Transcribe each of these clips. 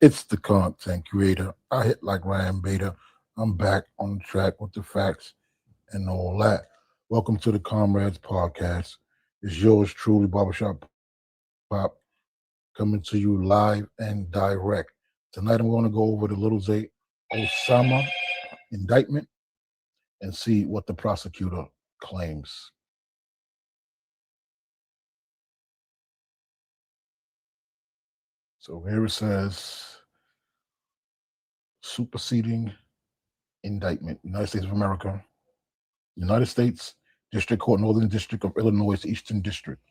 It's the content creator. I hit like Ryan Beta. I'm back on the track with the facts and all that. Welcome to the Comrades Podcast. It's yours truly, Barbershop Pop, coming to you live and direct. Tonight I'm going to go over the Little Zay Osama indictment and see what the prosecutor claims. So here it says superseding indictment, United States of America, United States District Court, Northern District of Illinois, Eastern District.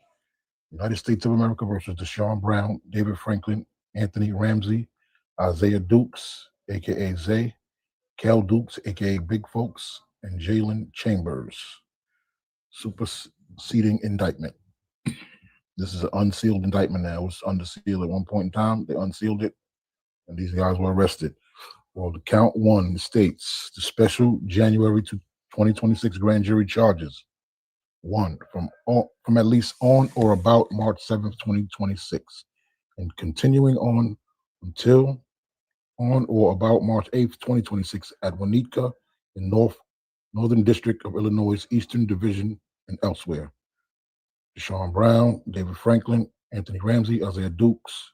United States of America versus Deshaun Brown, David Franklin, Anthony Ramsey, Isaiah Dukes, aka Zay, Cal Dukes, aka Big Folks, and Jalen Chambers. Superseding indictment. This is an unsealed indictment now. It was under seal at one point in time. They unsealed it, and these guys were arrested. Well, the count one states the special January to 2026 grand jury charges one from at least on or about March 7th, 2026, and continuing on until on or about March 8th, 2026, at Winnetka in Northern District of Illinois, Eastern Division, and elsewhere. Deshaun Brown, David Franklin, Anthony Ramsey, Isaiah Dukes,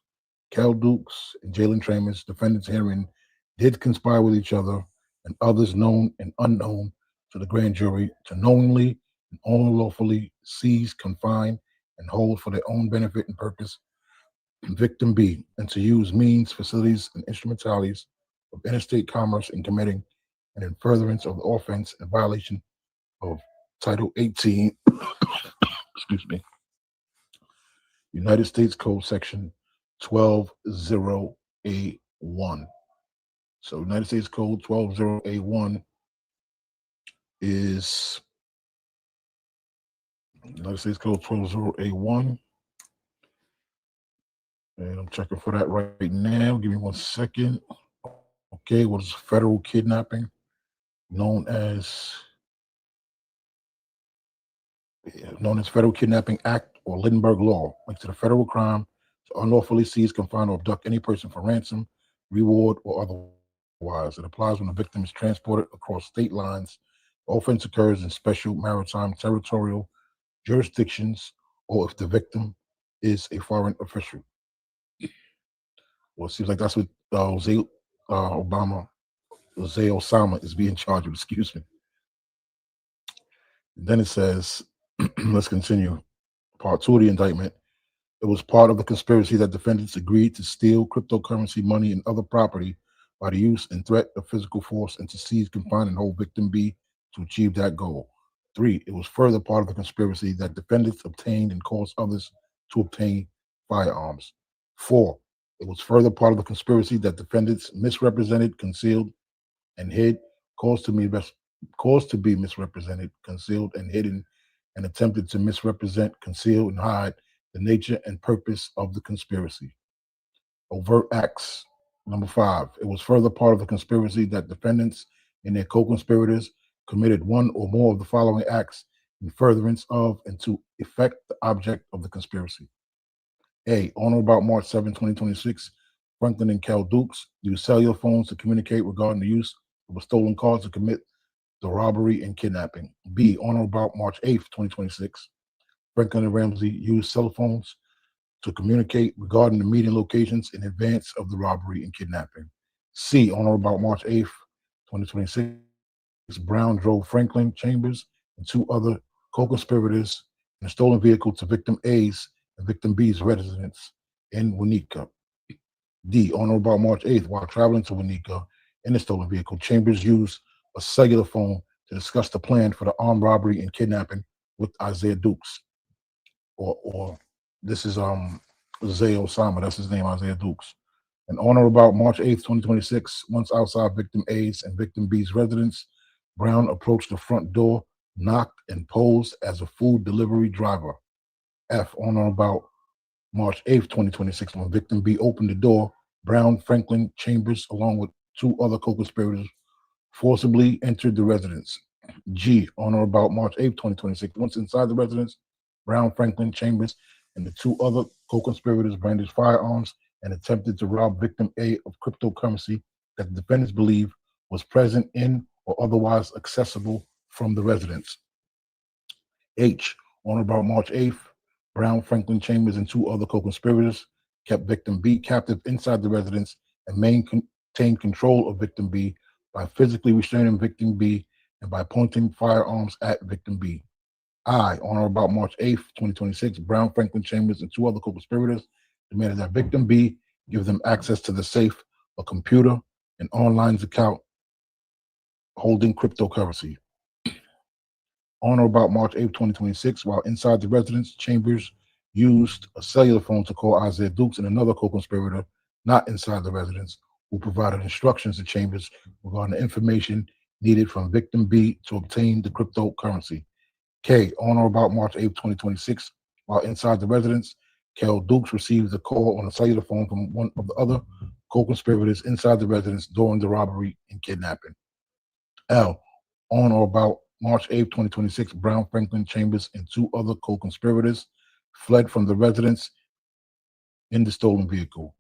Cal Dukes, and Jalen Chambers, defendants herein, did conspire with each other and others known and unknown to the grand jury to knowingly and unlawfully seize, confine, and hold for their own benefit and purpose victim B, and to use means, facilities, and instrumentalities of interstate commerce in committing and in furtherance of the offense in violation of Title 18, excuse me, United States Code Section 120A1. So United States Code 120A1 is United States Code 120A1. And I'm checking for that right now. Give me 1 second. Okay, what is federal kidnapping? Known as Federal Kidnapping Act or Lindbergh Law, makes it a federal crime to unlawfully seize, confine, or abduct any person for ransom, reward, or otherwise. It applies when the victim is transported across state lines. The offense occurs in special maritime territorial jurisdictions or if the victim is a foreign official. Well, it seems like that's what Zay Osama is being charged with, excuse me. And then it says, let's continue. Part two of the indictment. It was part of the conspiracy that defendants agreed to steal cryptocurrency, money, and other property by the use and threat of physical force and to seize, confine, and hold victim B to achieve that goal. Three, it was further part of the conspiracy that defendants obtained and caused others to obtain firearms. Four, it was further part of the conspiracy that defendants misrepresented, concealed, and hid, caused to be misrepresented, concealed, and hidden, and attempted to misrepresent, conceal, and hide the nature and purpose of the conspiracy. Overt acts. Number five, it was further part of the conspiracy that defendants and their co-conspirators committed one or more of the following acts in furtherance of and to effect the object of the conspiracy. A, on or about March 7, 2026, Franklin and Cal Dukes used cellular phones to communicate regarding the use of a stolen car to commit the robbery and kidnapping. B, on or about March 8th, 2026, Franklin and Ramsey used cell phones to communicate regarding the meeting locations in advance of the robbery and kidnapping. C, on or about March 8th, 2026, Brown drove Franklin Chambers and two other co-conspirators in a stolen vehicle to victim A's and victim B's residence in Winnetka. D, on or about March 8th, while traveling to Winnetka in a stolen vehicle, Chambers used a cellular phone to discuss the plan for the armed robbery and kidnapping with Isaiah Dukes. Or this is Zay Osama, that's his name, Isaiah Dukes. And on or about March 8th, 2026, once outside victim A's and victim B's residence, Brown approached the front door, knocked, and posed as a food delivery driver. F, on or about March 8th, 2026, when victim B opened the door, Brown, Franklin, Chambers, along with two other co-conspirators, forcibly entered the residence. G, on or about March 8th, 2026, once inside the residence, Brown, Franklin, Chambers, and the two other co-conspirators brandished firearms and attempted to rob victim A of cryptocurrency that the defendants believe was present in or otherwise accessible from the residence. H. On or about March 8th, Brown, Franklin Chambers, and two other co-conspirators kept victim B captive inside the residence and maintained control of victim B by physically restraining victim B and by pointing firearms at victim B. I. On or about March 8th, 2026, Brown, Franklin Chambers, and two other co-conspirators demanded that victim B give them access to the safe, a computer, an online account holding cryptocurrency. On or about March 8th, 2026, while inside the residence, Chambers used a cellular phone to call Isaiah Dukes and another co-conspirator not inside the residence, who provided instructions to Chambers regarding the information needed from victim B to obtain the cryptocurrency. K. On or about March 8th, 2026, while inside the residence, Kel Dukes received a call on a cellular phone from one of the other co-conspirators inside the residence during the robbery and kidnapping. L. On or about March 8th, 2026, Brown, Franklin Chambers, and two other co-conspirators fled from the residence in the stolen vehicle.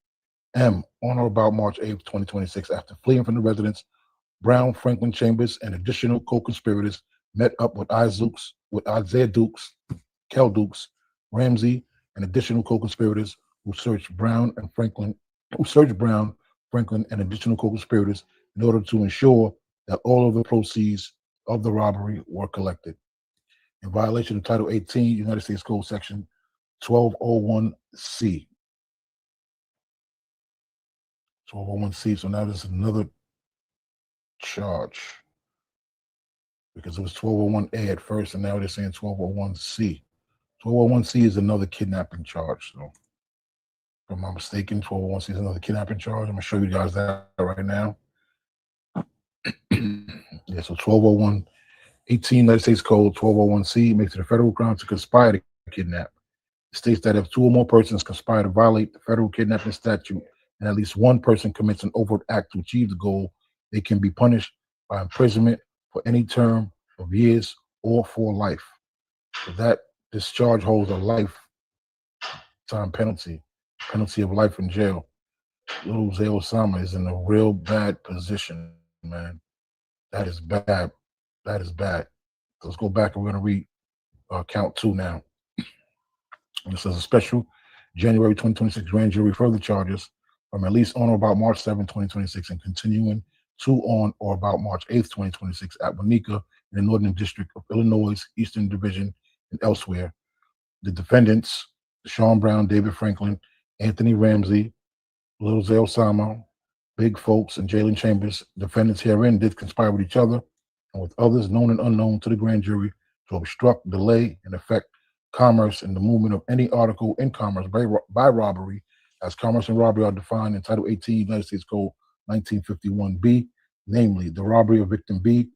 M. On or about March 8th, 2026, after fleeing from the residence, Brown, Franklin Chambers, and additional co-conspirators met up with Isaiah Dukes, Kel Dukes, Ramsey, and additional co-conspirators who searched Brown, Franklin, and additional co-conspirators in order to ensure that all of the proceeds of the robbery were collected. In violation of Title 18, United States Code Section 1201C. 1201C. So now there's another charge, because it was 1201A at first, and now they're saying 1201C. 1201C is another kidnapping charge. So, if I'm not mistaken, 1201C is another kidnapping charge. I'm going to show you guys that right now. Yeah, so 1201, 18 United States Code 1201C makes it a federal crime to conspire to kidnap. It states that if two or more persons conspire to violate the federal kidnapping statute and at least one person commits an overt act to achieve the goal, they can be punished by imprisonment for any term of years or for life. So that this charge holds a lifetime penalty of life in jail. Little Zay Osama is in a real bad position, man. That is bad. That is bad. So let's go back and we're going to read count 2 now. And it says a special January 2026 grand jury further charges from at least on or about March 7, 2026, and continuing to on or about March 8th, 2026 at Wanika in the Northern District of Illinois, Eastern Division, and elsewhere. The defendants, Sean Brown, David Franklin, Anthony Ramsey, Little Zay Osama, Big Folks, and Jalen Chambers, defendants herein did conspire with each other and with others known and unknown to the grand jury to obstruct, delay, and affect commerce and the movement of any article in commerce by robbery, as commerce and robbery are defined in Title 18 United States Code 1951B, namely the robbery of victim B,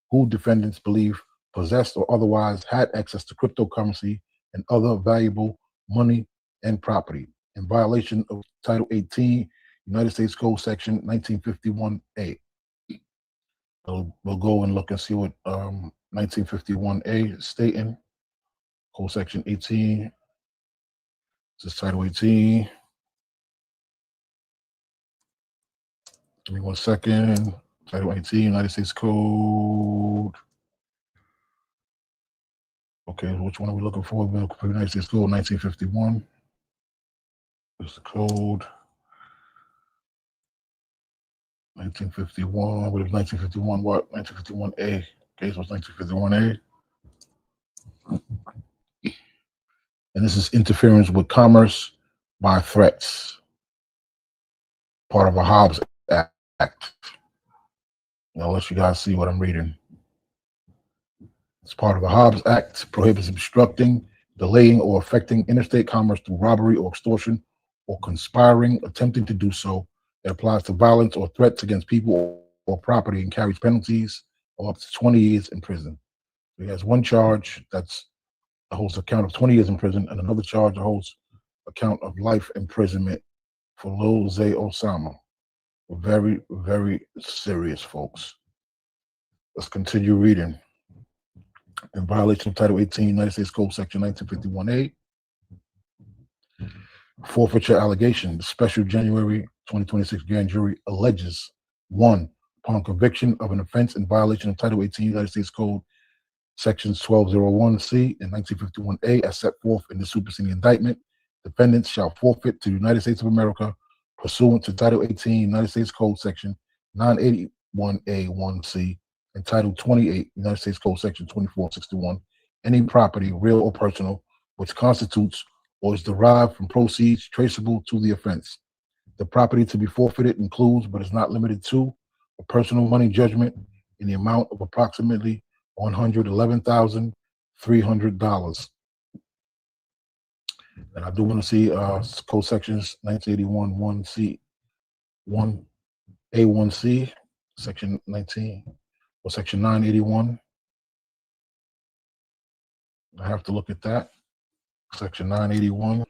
who defendants believe possessed or otherwise had access to cryptocurrency and other valuable money and property, in violation of Title 18 United States Code Section 1951A. So we'll go and look and see what 1951A is stating. Code Section 18. This is Title 18. Give me 1 second. Title 18, United States Code. Okay, which one are we looking for? We're looking for United States Code 1951. There's the code. 1951. What is 1951? What? 1951A. Okay, so it's 1951A. And this is interference with commerce by threats, part of a Hobbs Act. I'll let you guys see what I'm reading. It's part of a Hobbs Act, prohibits obstructing, delaying, or affecting interstate commerce through robbery or extortion, or conspiring, attempting to do so. It applies to violence or threats against people or property and carries penalties of up to 20 years in prison. So he has one charge that holds a count of 20 years in prison, and another charge that holds a count of life imprisonment for Lil Zay Osama. Very, very serious, folks. Let's continue reading. In violation of Title 18 United States Code Section 1951A, Forfeiture allegation. The special January 2026 grand jury alleges: 1. Upon conviction of an offense in violation of Title 18 United States Code, Sections 1201C and 1951A, as set forth in the superseding indictment, defendants shall forfeit to the United States of America, pursuant to Title 18 United States Code Section 981A1C and Title 28 United States Code Section 2461, any property, real or personal, which constitutes or is derived from proceeds traceable to the offense. The property to be forfeited includes, but is not limited to, a personal money judgment in the amount of approximately $111,300. And I do want to see code sections 1981 1C 1A1C, section 19 or section 981. I have to look at that. Section 981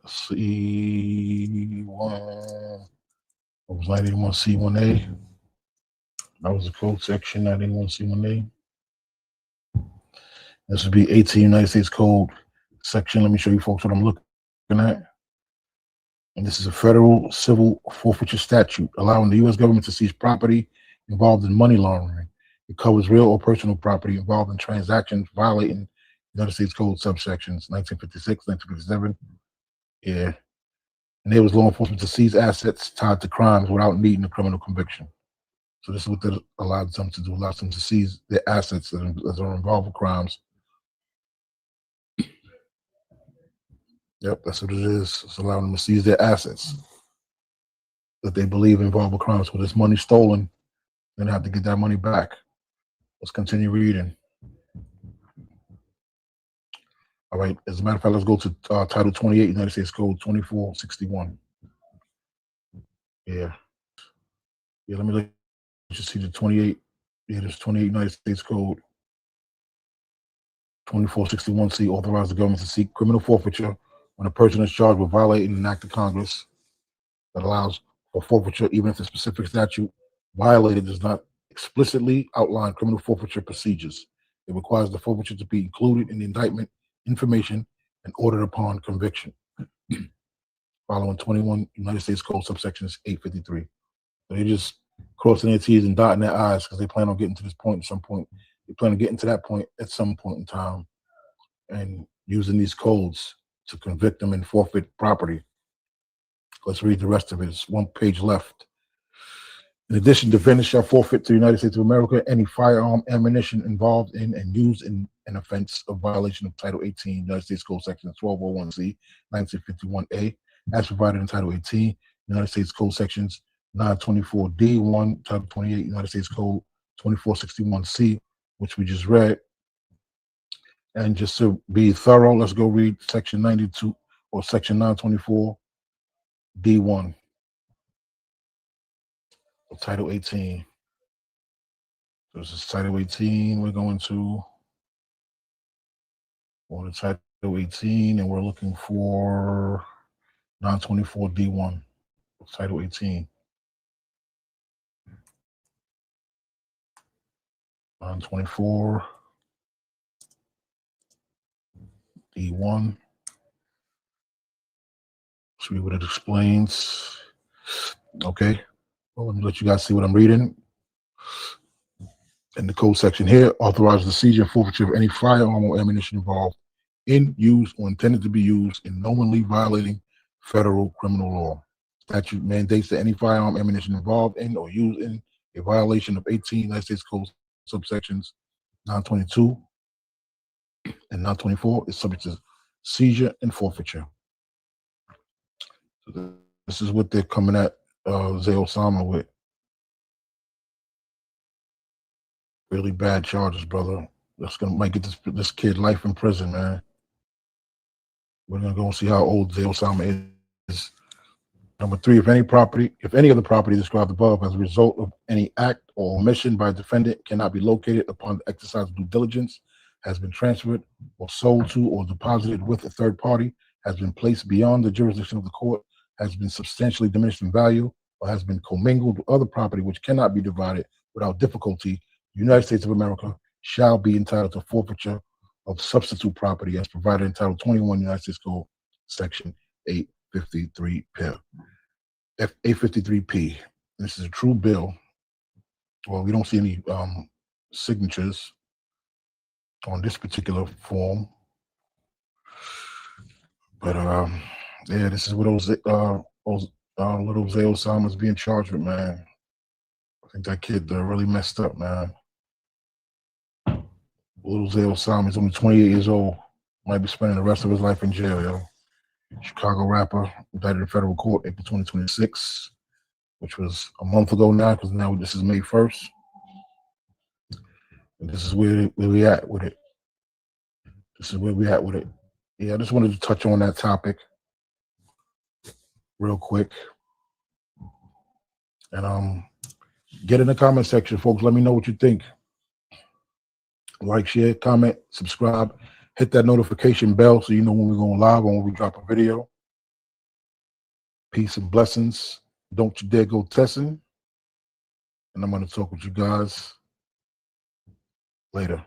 C1. What was 981 C1A? That was the code section 981 C1A. This would be 18 United States Code section. Let me show you folks what I'm looking at. And this is a federal civil forfeiture statute allowing the U.S. government to seize property involved in money laundering. It covers real or personal property involved in transactions violating United States Code subsections 1956, 1957. Yeah. Enables law enforcement to seize assets tied to crimes without needing a criminal conviction. So this is what that allows them to do, allows them to seize their assets that are involved with crimes. Yep, that's what it is. It's allowing them to seize their assets that they believe involve with crimes. So this money stolen, then they have to get that money back. Let's continue reading. All right, as a matter of fact, let's go to Title 28, United States Code 2461. Yeah, let me let you see the 28. Yeah, there's 28 United States Code 2461C authorizes the government to seek criminal forfeiture when a person is charged with violating an act of Congress that allows for forfeiture, even if the specific statute violated does not explicitly outline criminal forfeiture procedures. It requires the forfeiture to be included in the indictment information and ordered upon conviction. Following 21 United States Code subsections 853. So they just crossing their T's and dotting their I's because they plan on getting to this point at some point. They plan on getting to that point at some point in time and using these codes to convict them and forfeit property. Let's read the rest of it. It's one page left. In addition, defendants shall forfeit to the United States of America any firearm, ammunition involved in and used in an offense of violation of Title 18, United States Code Section 1201C, 1951A, as provided in Title 18, United States Code Sections 924D1, Title 28, United States Code 2461C, which we just read. And just to be thorough, let's go read Section 92 or Section 924D1. Title 18. So this is Title 18. We're going to the Title 18, and we're looking for 924D1. Title 18. 924D1. See what it explains. Okay. Well, let me let you guys see what I'm reading. In the code section here, authorizes the seizure and forfeiture of any firearm or ammunition involved in, use, or intended to be used in knowingly violating federal criminal law. Statute mandates that any firearm, ammunition involved in or used in a violation of 18 United States Code subsections 922 and 924 is subject to seizure and forfeiture. So this is what they're coming at Osama with. Really bad charges, brother. That's might get this kid life in prison, man. We're gonna go and see how old Osama is. Number 3, if any of the property described above as a result of any act or omission by a defendant cannot be located upon the exercise of due diligence, has been transferred or sold to or deposited with a third party, has been placed beyond the jurisdiction of the court, has been substantially diminished in value, or has been commingled with other property which cannot be divided without difficulty, the United States of America shall be entitled to forfeiture of substitute property as provided in Title 21 United States Code, Section 853P. 853P. This is a true bill. Well, we don't see any signatures on this particular form, but yeah, this is what little Zay Osama's being charged with, man. I think that kid really messed up, man. Little Zay Osama is only 28 years old. Might be spending the rest of his life in jail, yo. Chicago rapper, indicted in federal court April 2026, which was a month ago now, because now this is May 1st. And this is where we at with it. This is where we at with it. Yeah, I just wanted to touch on that topic real quick. And get in the comment section, folks. Let me know what you think. Like, share, comment, subscribe. Hit that notification bell so you know when we're going live or when we drop a video. Peace and blessings. Don't you dare go testing. And I'm going to talk with you guys later.